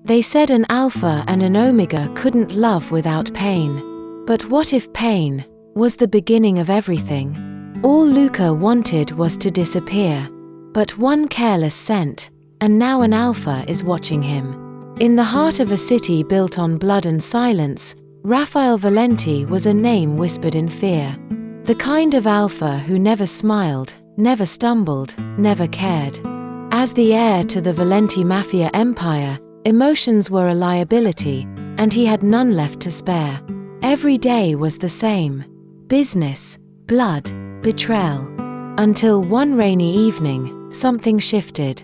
They said an alpha and an omega couldn't love without pain. But what if pain was the beginning of everything? All Luca wanted was to disappear. But one careless scent, and now an alpha is watching him. In the heart of a city built on blood and silence, Raphael Valenti was a name whispered in fear. The kind of alpha who never smiled, never stumbled, never cared. As the heir to the Valenti mafia empire, emotions were a liability, and he had none left to spare. Every day was the same. Business, blood, betrayal. Until one rainy evening, something shifted.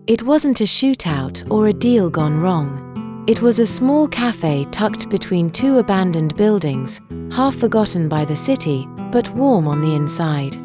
It wasn't a shootout or a deal gone wrong. It was a small cafe tucked between two abandoned buildings, half forgotten by the city, but warm on the inside.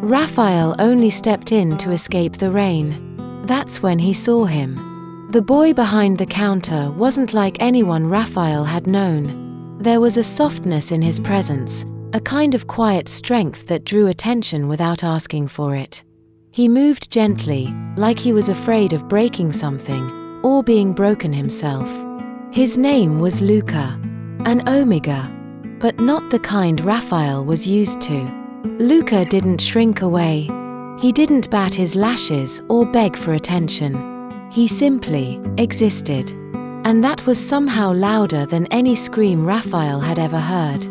Raphael only stepped in to escape the rain. That's when he saw him. The boy behind the counter wasn't like anyone Raphael had known. There was a softness in his presence, a kind of quiet strength that drew attention without asking for it. He moved gently, like he was afraid of breaking something, or being broken himself. His name was Luca, an omega, but not the kind Raphael was used to. Luca didn't shrink away. He didn't bat his lashes or beg for attention. He simply existed. And that was somehow louder than any scream Raphael had ever heard.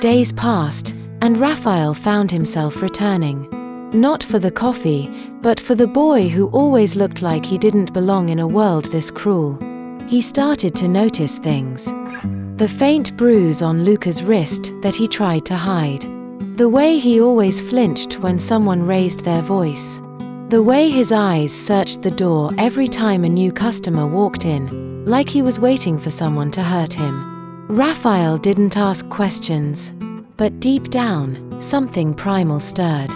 Days passed, and Raphael found himself returning. Not for the coffee, but for the boy who always looked like he didn't belong in a world this cruel. He started to notice things. The faint bruise on Luca's wrist that he tried to hide. The way he always flinched when someone raised their voice. The way his eyes searched the door every time a new customer walked in, like he was waiting for someone to hurt him. Raphael didn't ask questions. But deep down, something primal stirred.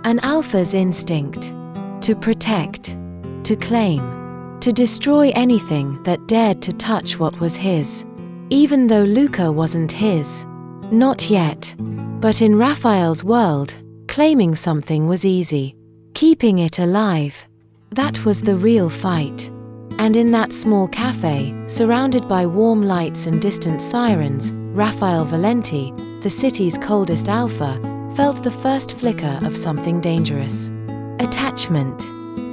An alpha's instinct. To protect. To claim. To destroy anything that dared to touch what was his. Even though Luca wasn't his. Not yet. But in Raphael's world, claiming something was easy. Keeping it alive. That was the real fight. And in that small cafe, surrounded by warm lights and distant sirens, Raphael Valenti, the city's coldest alpha, felt the first flicker of something dangerous. Attachment.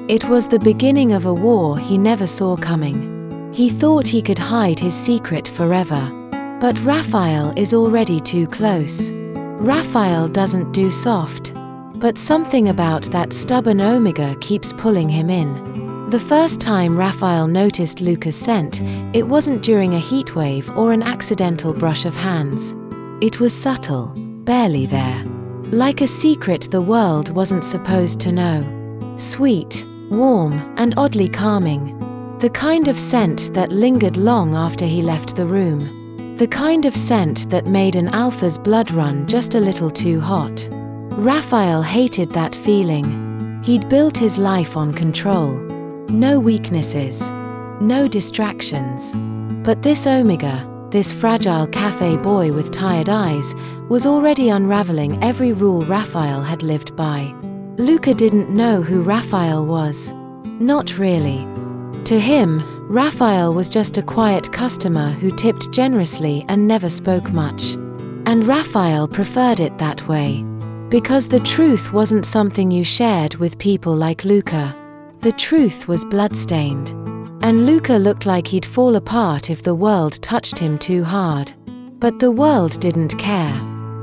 It was the beginning of a war he never saw coming. He thought he could hide his secret forever. But Raphael is already too close. Raphael doesn't do soft. But something about that stubborn omega keeps pulling him in. The first time Raphael noticed Luca's scent, it wasn't during a heatwave or an accidental brush of hands. It was subtle, barely there. Like a secret the world wasn't supposed to know. Sweet, warm, and oddly calming. The kind of scent that lingered long after he left the room. The kind of scent that made an alpha's blood run just a little too hot. Raphael hated that feeling. He'd built his life on control. No weaknesses. No distractions. But this omega, this fragile cafe boy with tired eyes, was already unraveling every rule Raphael had lived by. Luca didn't know who Raphael was. Not really. To him, Raphael was just a quiet customer who tipped generously and never spoke much. And Raphael preferred it that way. Because the truth wasn't something you shared with people like Luca. The truth was bloodstained. And Luca looked like he'd fall apart if the world touched him too hard. But the world didn't care.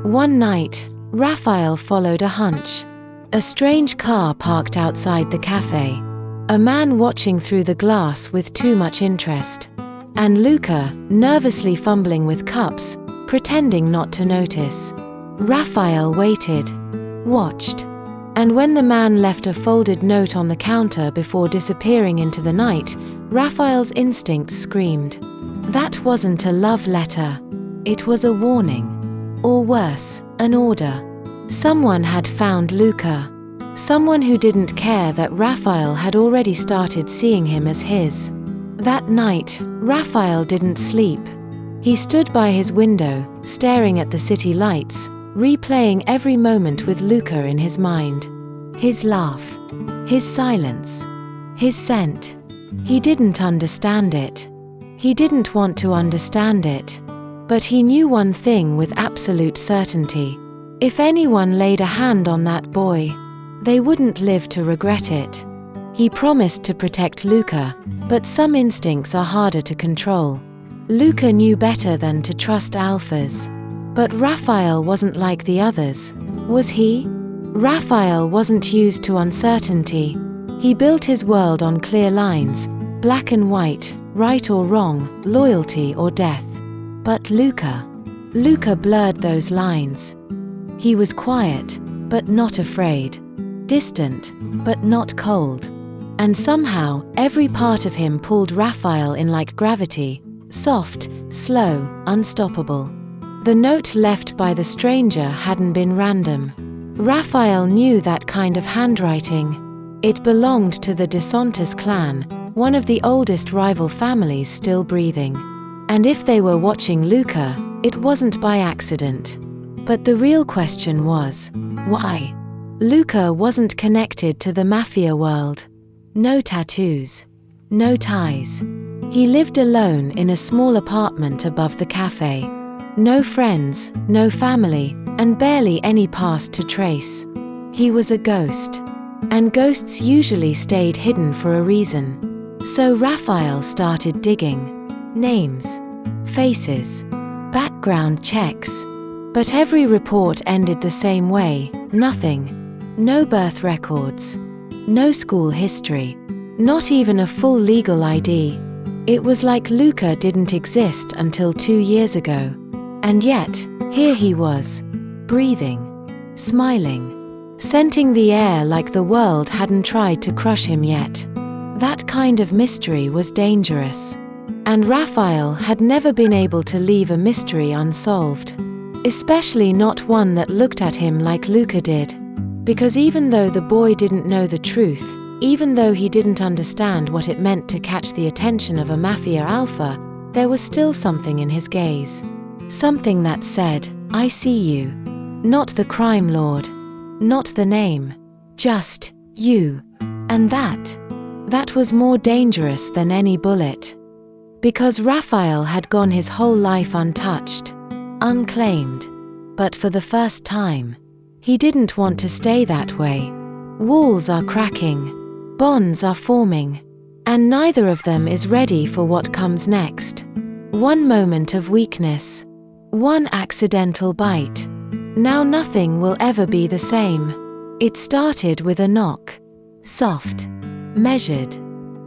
One night, Raphael followed a hunch. A strange car parked outside the cafe. A man watching through the glass with too much interest. And Luca, nervously fumbling with cups, pretending not to notice. Raphael waited. Watched. And when the man left a folded note on the counter before disappearing into the night, Raphael's instincts screamed. That wasn't a love letter. It was a warning. Or worse, an order. Someone had found Luca. Someone who didn't care that Raphael had already started seeing him as his. That night, Raphael didn't sleep. He stood by his window, staring at the city lights, replaying every moment with Luca in his mind. His laugh. His silence. His scent. He didn't understand it. He didn't want to understand it. But he knew one thing with absolute certainty. If anyone laid a hand on that boy, they wouldn't live to regret it. He promised to protect Luca, but some instincts are harder to control. Luca knew better than to trust Alphas. But Raphael wasn't like the others, was he? Raphael wasn't used to uncertainty. He built his world on clear lines, black and white, right or wrong, loyalty or death. But Luca blurred those lines. He was quiet, but not afraid. Distant, but not cold. And somehow, every part of him pulled Raphael in like gravity, soft, slow, unstoppable. The note left by the stranger hadn't been random. Raphael knew that kind of handwriting. It belonged to the De Santos clan, one of the oldest rival families still breathing. And if they were watching Luca, it wasn't by accident. But the real question was, why? Luca wasn't connected to the mafia world. No tattoos. No ties. He lived alone in a small apartment above the cafe. No friends, no family, and barely any past to trace. He was a ghost. And ghosts usually stayed hidden for a reason. So Raphael started digging. Names, faces, background checks. But every report ended the same way, nothing. No birth records. No school history. Not even a full legal ID. It was like Luca didn't exist until 2 years ago. And yet, here he was, breathing, smiling, scenting the air like the world hadn't tried to crush him yet. That kind of mystery was dangerous. And Raphael had never been able to leave a mystery unsolved. Especially not one that looked at him like Luca did. Because even though the boy didn't know the truth, even though he didn't understand what it meant to catch the attention of a mafia alpha, there was still something in his gaze. Something that said, I see you. Not the crime lord. Not the name. Just, you. And that was more dangerous than any bullet. Because Raphael had gone his whole life untouched, unclaimed. But for the first time, he didn't want to stay that way. Walls are cracking. Bonds are forming. And neither of them is ready for what comes next. One moment of weakness. One accidental bite. Now nothing will ever be the same. It started with a knock. Soft. Measured.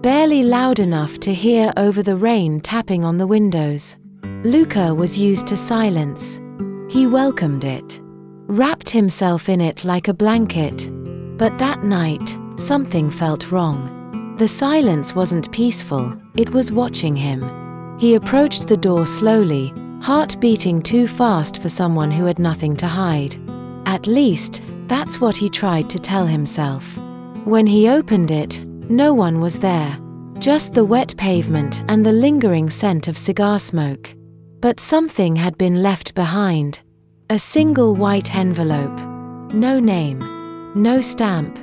Barely loud enough to hear over the rain tapping on the windows. Luca was used to silence. He welcomed it. Wrapped himself in it like a blanket. But that night, something felt wrong. The silence wasn't peaceful, it was watching him. He approached the door slowly, heart beating too fast for someone who had nothing to hide. At least, that's what he tried to tell himself. When he opened it, no one was there. Just the wet pavement and the lingering scent of cigar smoke. But something had been left behind. A single white envelope. No name. No stamp.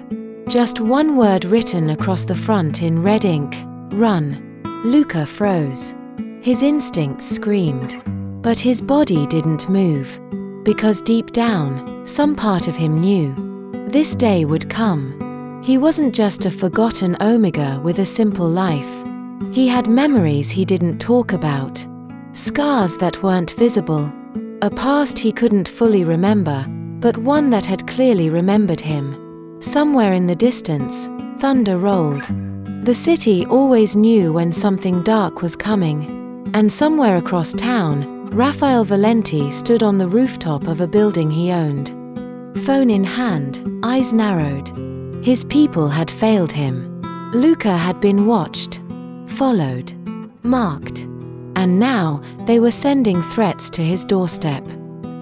Just one word written across the front in red ink. Run. Luca froze. His instincts screamed. But his body didn't move. Because deep down, some part of him knew. This day would come. He wasn't just a forgotten Omega with a simple life. He had memories he didn't talk about. Scars that weren't visible. A past he couldn't fully remember, but one that had clearly remembered him. Somewhere in the distance, thunder rolled. The city always knew when something dark was coming. And somewhere across town, Raphael Valenti stood on the rooftop of a building he owned. Phone in hand, eyes narrowed. His people had failed him. Luca had been watched, followed, marked. And now, they were sending threats to his doorstep.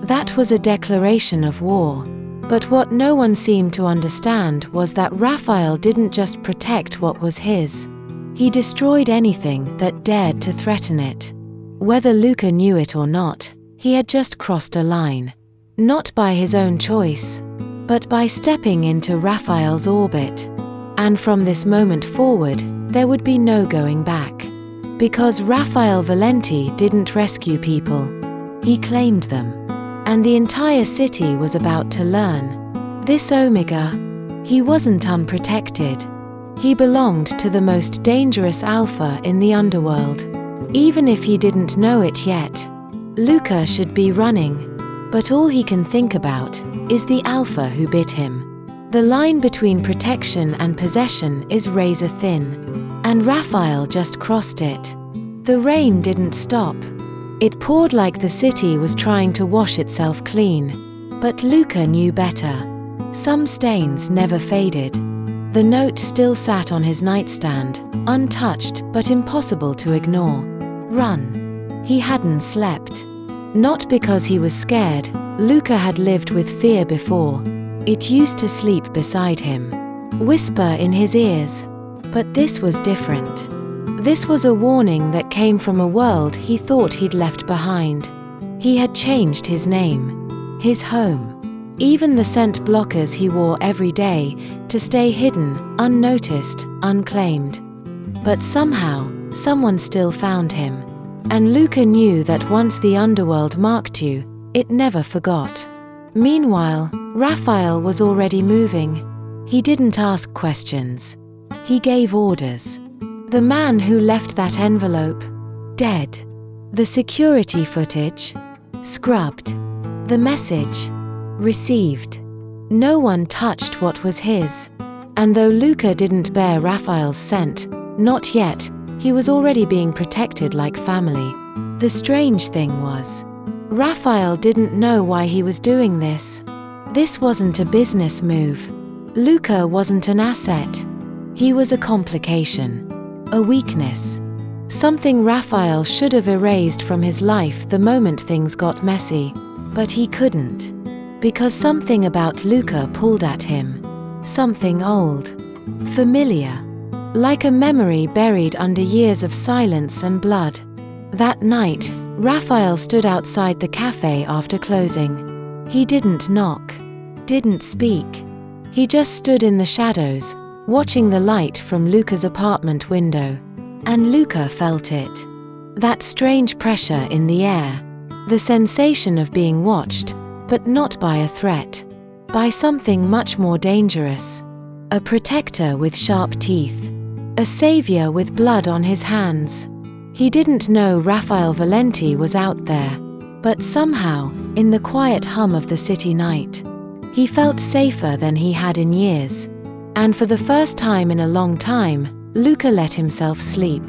That was a declaration of war. But what no one seemed to understand was that Raphael didn't just protect what was his. He destroyed anything that dared to threaten it. Whether Luca knew it or not, he had just crossed a line. Not by his own choice, but by stepping into Raphael's orbit. And from this moment forward, there would be no going back. Because Raphael Valenti didn't rescue people. He claimed them. And the entire city was about to learn. This Omega, he wasn't unprotected. He belonged to the most dangerous Alpha in the underworld. Even if he didn't know it yet, Luca should be running. But all he can think about is the Alpha who bit him. The line between protection and possession is razor thin. And Raphael just crossed it. The rain didn't stop. It poured like the city was trying to wash itself clean. But Luca knew better. Some stains never faded. The note still sat on his nightstand, untouched but impossible to ignore. Run. He hadn't slept. Not because he was scared. Luca had lived with fear before. It used to sleep beside him, whisper in his ears. But this was different. This was a warning that came from a world he thought he'd left behind. He had changed his name, his home, even the scent blockers he wore every day to stay hidden, unnoticed, unclaimed. But somehow, someone still found him. And Luca knew that once the underworld marked you, it never forgot. Meanwhile, Raphael was already moving. He didn't ask questions. He gave orders. The man who left that envelope, dead. The security footage, scrubbed. The message, received. No one touched what was his. And though Luca didn't bear Raphael's scent, not yet, he was already being protected like family. The strange thing was, Raphael didn't know why he was doing this. This wasn't a business move. Luca wasn't an asset. He was a complication, a weakness. Something Raphael should have erased from his life the moment things got messy. But he couldn't. Because something about Luca pulled at him. Something old. Familiar. Like a memory buried under years of silence and blood. That night, Raphael stood outside the cafe after closing. He didn't knock. Didn't speak. He just stood in the shadows, watching the light from Luca's apartment window. And Luca felt it. That strange pressure in the air. The sensation of being watched, but not by a threat. By something much more dangerous. A protector with sharp teeth. A savior with blood on his hands. He didn't know Raphael Valenti was out there. But somehow, in the quiet hum of the city night, he felt safer than he had in years. And for the first time in a long time, Luca let himself sleep.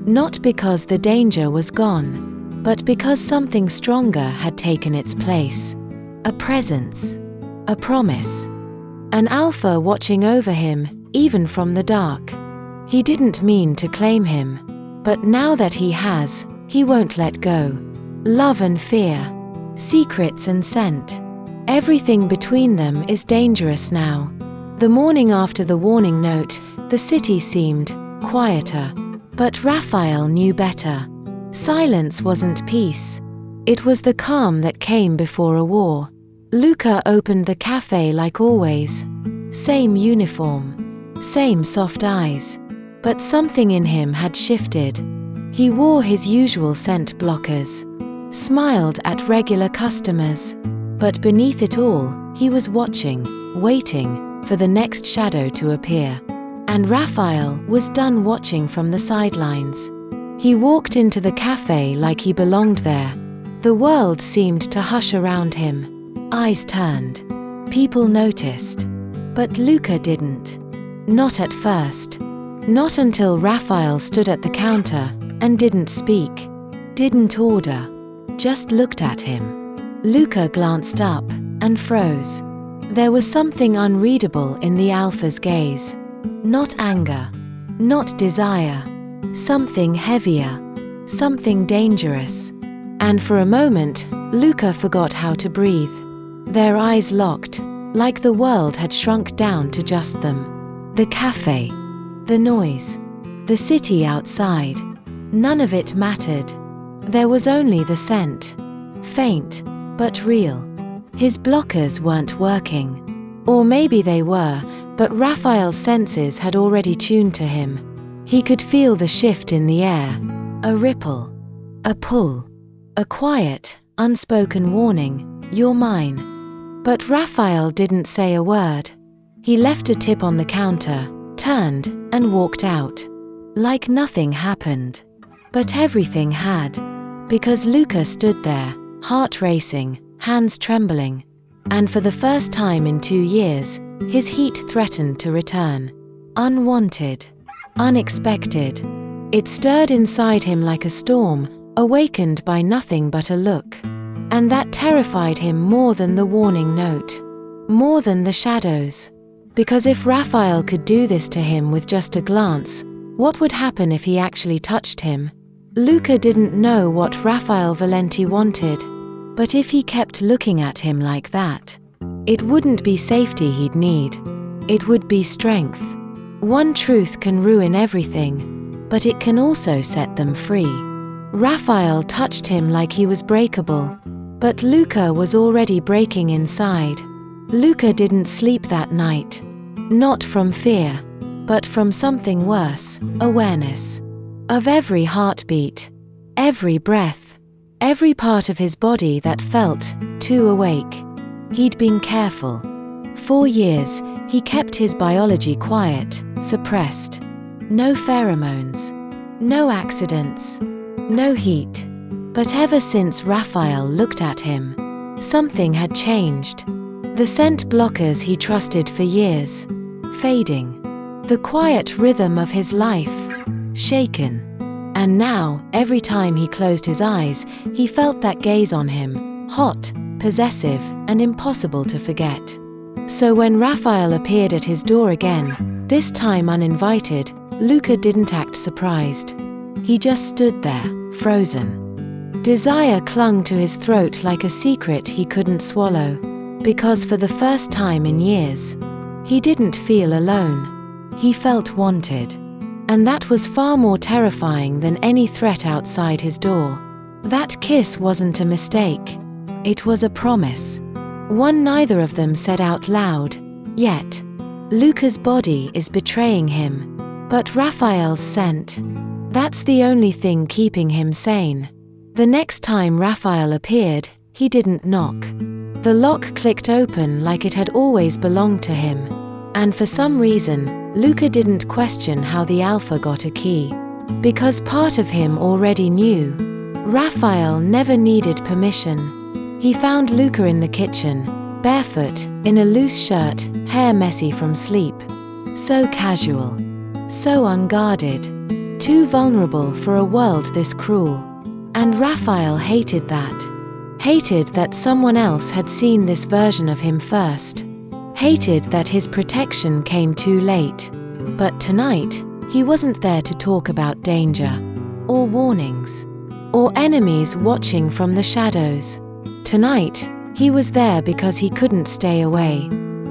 Not because the danger was gone, but because something stronger had taken its place. A presence. A promise. An Alpha watching over him, even from the dark. He didn't mean to claim him. But now that he has, he won't let go. Love and fear. Secrets and scent. Everything between them is dangerous now. The morning after the warning note, the city seemed quieter. But Raphael knew better. Silence wasn't peace. It was the calm that came before a war. Luca opened the cafe like always. Same uniform. Same soft eyes. But something in him had shifted. He wore his usual scent blockers. Smiled at regular customers. But beneath it all, he was watching, waiting, for the next shadow to appear. And Raphael was done watching from the sidelines. He walked into the cafe like he belonged there. The world seemed to hush around him. Eyes turned. People noticed. But Luca didn't. Not at first. Not until Raphael stood at the counter, and didn't speak. Didn't order. Just looked at him. Luca glanced up, and froze. There was something unreadable in the Alpha's gaze. Not anger. Not desire. Something heavier. Something dangerous. And for a moment, Luca forgot how to breathe. Their eyes locked, like the world had shrunk down to just them. The cafe. The noise. The city outside. None of it mattered. There was only the scent. Faint, but real. His blockers weren't working. Or maybe they were, but Raphael's senses had already tuned to him. He could feel the shift in the air. A ripple. A pull. A quiet, unspoken warning, "You're mine." But Raphael didn't say a word. He left a tip on the counter, turned, and walked out. Like nothing happened. But everything had. Because Luca stood there, heart racing, hands trembling. And for the first time in 2 years, his heat threatened to return. Unwanted. Unexpected. It stirred inside him like a storm, awakened by nothing but a look. And that terrified him more than the warning note. More than the shadows. Because if Raphael could do this to him with just a glance, what would happen if he actually touched him? Luca didn't know what Raphael Valenti wanted. But if he kept looking at him like that, it wouldn't be safety he'd need. It would be strength. One truth can ruin everything, but it can also set them free. Raphael touched him like he was breakable, but Luca was already breaking inside. Luca didn't sleep that night. Not from fear, but from something worse, awareness. Of every heartbeat, every breath, every part of his body that felt too awake. He'd been careful. For years, he kept his biology quiet, suppressed. No pheromones. No accidents. No heat. But ever since Raphael looked at him, something had changed. The scent blockers he trusted for years, fading. The quiet rhythm of his life, shaken. And now, every time he closed his eyes, he felt that gaze on him, hot, possessive, and impossible to forget. So when Raphael appeared at his door again, this time uninvited, Luca didn't act surprised. He just stood there, frozen. Desire clung to his throat like a secret he couldn't swallow, because for the first time in years, he didn't feel alone. He felt wanted. And that was far more terrifying than any threat outside his door. That kiss wasn't a mistake. It was a promise. One neither of them said out loud, yet. Luca's body is betraying him. But Raphael's scent. That's the only thing keeping him sane. The next time Raphael appeared, he didn't knock. The lock clicked open like it had always belonged to him. And for some reason, Luca didn't question how the Alpha got a key. Because part of him already knew. Raphael never needed permission. He found Luca in the kitchen, barefoot, in a loose shirt, hair messy from sleep. So casual. So unguarded. Too vulnerable for a world this cruel. And Raphael hated that. Hated that someone else had seen this version of him first. Hated that his protection came too late. But tonight, he wasn't there to talk about danger, or warnings, or enemies watching from the shadows. Tonight, he was there because he couldn't stay away.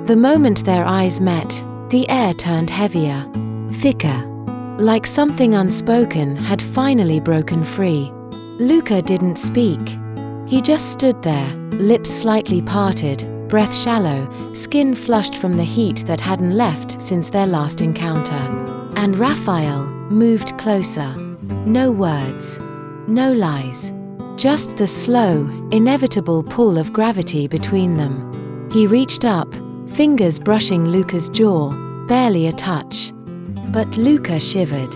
The moment their eyes met, the air turned heavier, thicker, like something unspoken had finally broken free. Luca didn't speak. He just stood there, lips slightly parted, breath shallow, skin flushed from the heat that hadn't left since their last encounter. And Raphael moved closer. No words. No lies. Just the slow, inevitable pull of gravity between them. He reached up, fingers brushing Luca's jaw, barely a touch. But Luca shivered.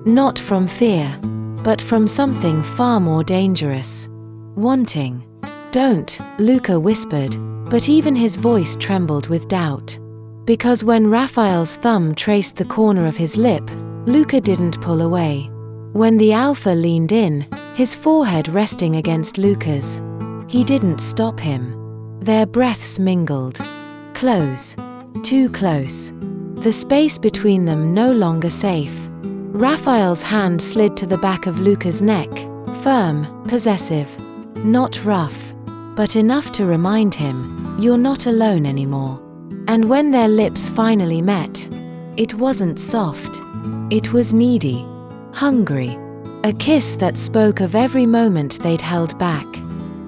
Not from fear, but from something far more dangerous. Wanting. "Don't," Luca whispered, but even his voice trembled with doubt. Because when Raphael's thumb traced the corner of his lip, Luca didn't pull away. When the Alpha leaned in, his forehead resting against Luca's, he didn't stop him. Their breaths mingled. Close. Too close. The space between them no longer safe. Raphael's hand slid to the back of Luca's neck, firm, possessive. Not rough, but enough to remind him, "You're not alone anymore." And when their lips finally met, it wasn't soft. It was needy, hungry. A kiss that spoke of every moment they'd held back.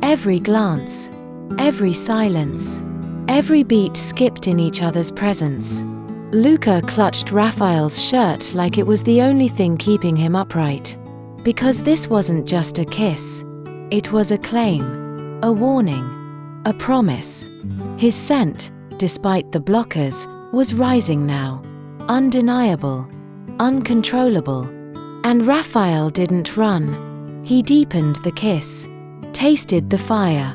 Every glance, every silence, every beat skipped in each other's presence. Luca clutched Raphael's shirt like it was the only thing keeping him upright. Because this wasn't just a kiss. It was a claim, a warning, a promise. His scent, despite the blockers, was rising now. Undeniable, uncontrollable. And Raphael didn't run. He deepened the kiss, tasted the fire,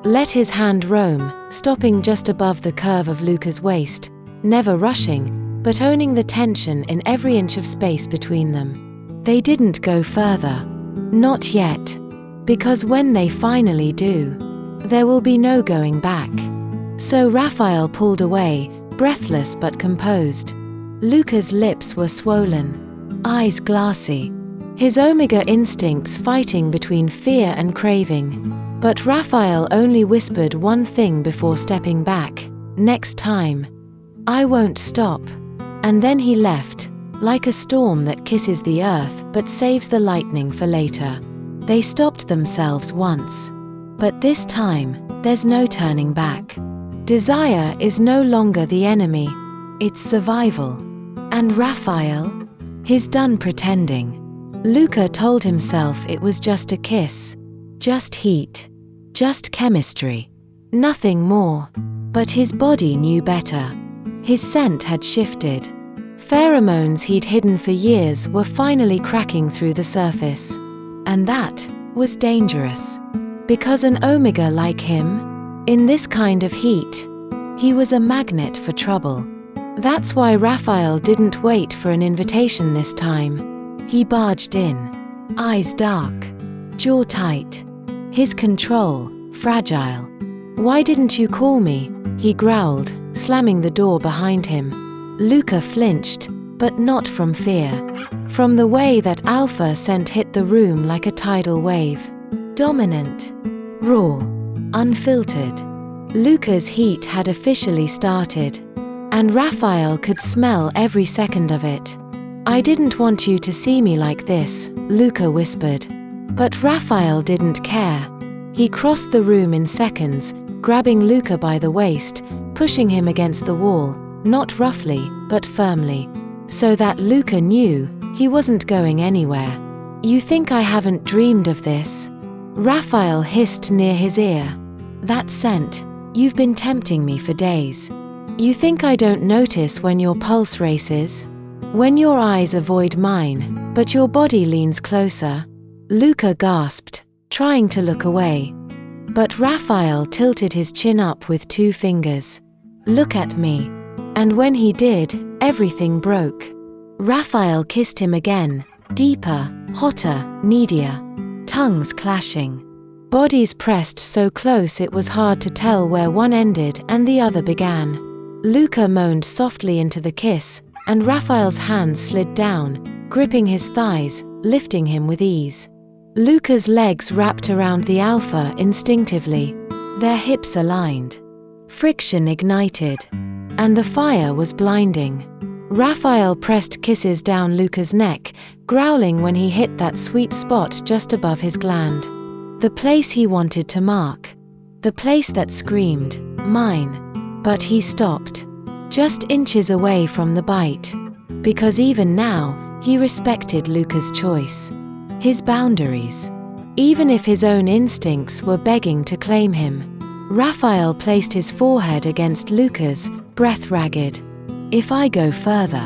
let his hand roam, stopping just above the curve of Luca's waist, never rushing, but owning the tension in every inch of space between them. They didn't go further. Not yet. Because when they finally do, there will be no going back. So Raphael pulled away, breathless but composed. Luca's lips were swollen, eyes glassy, his Omega instincts fighting between fear and craving. But Raphael only whispered one thing before stepping back: "Next time, I won't stop." And then he left, like a storm that kisses the earth but saves the lightning for later. They stopped themselves once. But this time, there's no turning back. Desire is no longer the enemy, it's survival. And Raphael? He's done pretending. Luca told himself it was just a kiss. Just heat. Just chemistry. Nothing more. But his body knew better. His scent had shifted. Pheromones he'd hidden for years were finally cracking through the surface. And that was dangerous. Because an Omega like him, in this kind of heat, he was a magnet for trouble. That's why Raphael didn't wait for an invitation this time. He barged in, eyes dark, jaw tight, his control fragile. "Why didn't you call me?" he growled, slamming the door behind him. Luca flinched, but not from fear. From the way that Alpha scent hit the room like a tidal wave. Dominant, raw, unfiltered. Luca's heat had officially started, and Raphael could smell every second of it. "I didn't want you to see me like this," Luca whispered. But Raphael didn't care. He crossed the room in seconds, grabbing Luca by the waist, pushing him against the wall, not roughly, but firmly, so that Luca knew he wasn't going anywhere. "You think I haven't dreamed of this?" Raphael hissed near his ear. "That scent, you've been tempting me for days. You think I don't notice when your pulse races? When your eyes avoid mine, but your body leans closer?" Luca gasped, trying to look away. But Raphael tilted his chin up with 2 fingers. "Look at me." And when he did, everything broke. Raphael kissed him again, deeper, hotter, needier. Tongues clashing. Bodies pressed so close it was hard to tell where one ended and the other began. Luca moaned softly into the kiss, and Raphael's hands slid down, gripping his thighs, lifting him with ease. Luca's legs wrapped around the Alpha instinctively, their hips aligned. Friction ignited, and the fire was blinding. Raphael pressed kisses down Luca's neck, growling when he hit that sweet spot just above his gland. The place he wanted to mark. The place that screamed, "Mine." But he stopped, just inches away from the bite. Because even now, he respected Luca's choice. His boundaries. Even if his own instincts were begging to claim him. Raphael placed his forehead against Luca's, breath ragged. "If I go further,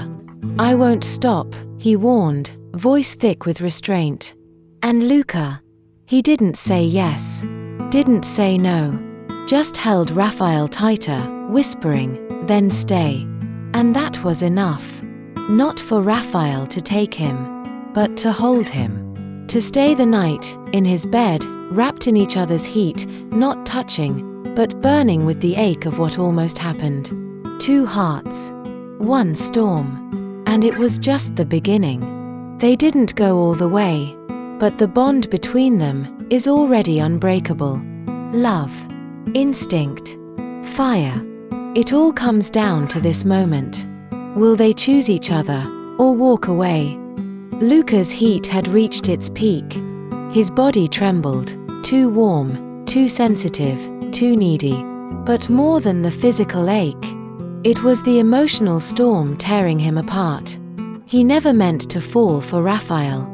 I won't stop," he warned, voice thick with restraint. And Luca, he didn't say yes, didn't say no, just held Raphael tighter, whispering, "Then stay." And that was enough. Not for Raphael to take him, but to hold him. To stay the night, in his bed, wrapped in each other's heat, not touching, but burning with the ache of what almost happened. 2 hearts. 1 storm. And it was just the beginning. They didn't go all the way, but the bond between them is already unbreakable. Love. Instinct. Fire. It all comes down to this moment. Will they choose each other, or walk away? Luca's heat had reached its peak. His body trembled, too warm, too sensitive, too needy. But more than the physical ache, it was the emotional storm tearing him apart. He never meant to fall for Raphael.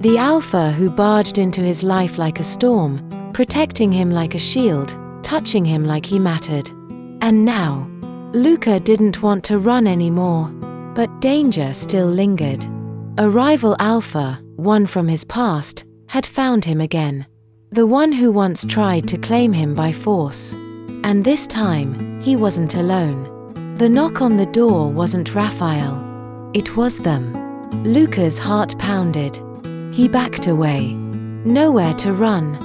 The Alpha who barged into his life like a storm, protecting him like a shield, touching him like he mattered. And now, Luca didn't want to run anymore, but danger still lingered. A rival Alpha, one from his past, had found him again. The one who once tried to claim him by force. And this time, he wasn't alone. The knock on the door wasn't Raphael. It was them. Luca's heart pounded. He backed away. Nowhere to run.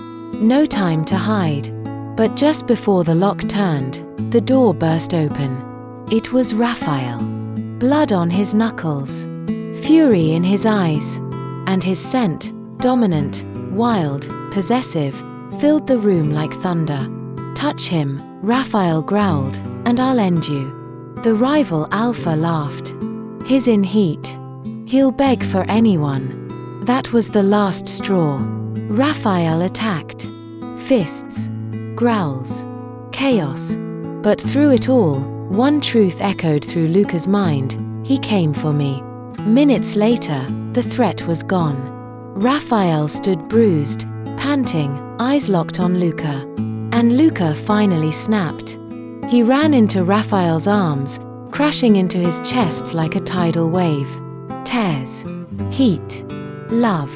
No time to hide. But just before the lock turned, the door burst open. It was Raphael. Blood on his knuckles. Fury in his eyes. And his scent, dominant, wild, possessive, filled the room like thunder. Touch him, Raphael growled, and I'll end you. The rival Alpha laughed. He's in heat. He'll beg for anyone. That was the last straw. Raphael attacked. Fists. Growls. Chaos. But through it all, one truth echoed through Luca's mind: he came for me. Minutes later, the threat was gone. Raphael stood bruised, panting, eyes locked on Luca. And Luca finally snapped. He ran into Raphael's arms, crashing into his chest like a tidal wave. Tears. Heat. Love.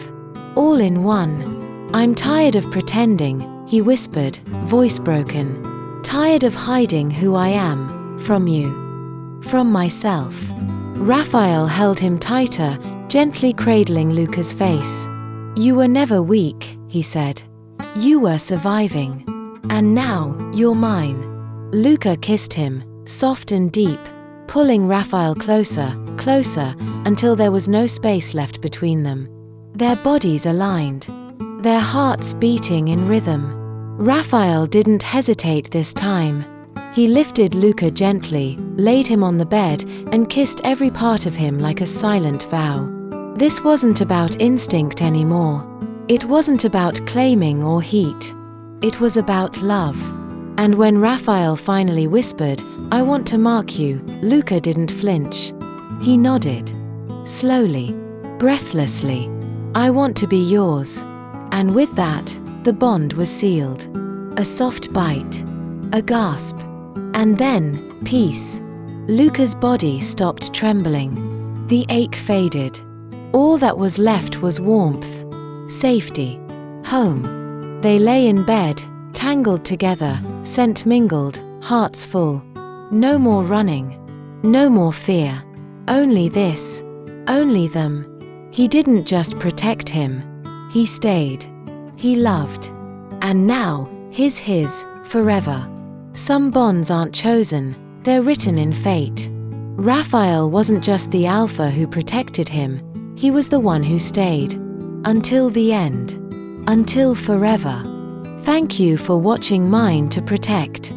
All in one. I'm tired of pretending, he whispered, voice broken. Tired of hiding who I am, from you. From myself. Raphael held him tighter, gently cradling Luca's face. You were never weak, he said. You were surviving. And now, you're mine. Luca kissed him, soft and deep, pulling Raphael closer, closer, until there was no space left between them. Their bodies aligned. Their hearts beating in rhythm. Raphael didn't hesitate this time. He lifted Luca gently, laid him on the bed, and kissed every part of him like a silent vow. This wasn't about instinct anymore. It wasn't about claiming or heat. It was about love. And when Raphael finally whispered, I want to mark you, Luca didn't flinch. He nodded. Slowly. Breathlessly. I want to be yours. And with that, the bond was sealed. A soft bite. A gasp. And then, peace. Luca's body stopped trembling. The ache faded. All that was left was warmth. Safety. Home. They lay in bed, tangled together, scent mingled, hearts full. No more running. No more fear. Only this. Only them. He didn't just protect him. He stayed. He loved. And now, he's his, forever. Some bonds aren't chosen, they're written in fate. Raphael wasn't just the Alpha who protected him, he was the one who stayed. Until the end. Until forever. Thank you for watching Mine to Protect.